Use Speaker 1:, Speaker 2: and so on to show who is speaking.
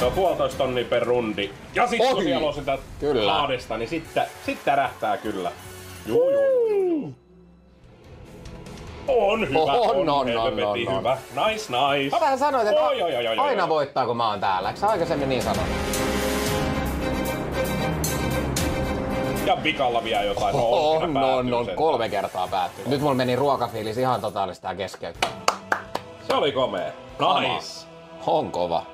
Speaker 1: Se on 1,5 tonnia per rundi. Ja sit kun siellä on sitä laadesta, niin sit tärähtää kyllä. Juu. On hyvä, on hyvä. Nice.
Speaker 2: Mä vähän sanoit, että aina voittaa kun mä oon täällä. Eikö sä aikaisemmin niin sanonut?
Speaker 1: Ja vikalla vielä jotain.
Speaker 2: On 3 kertaa päättynyt. Nyt mulla meni ruokafiilis ihan totaalisesti tää keskeyttä.
Speaker 1: Se oli komea. Nice.
Speaker 2: On kova.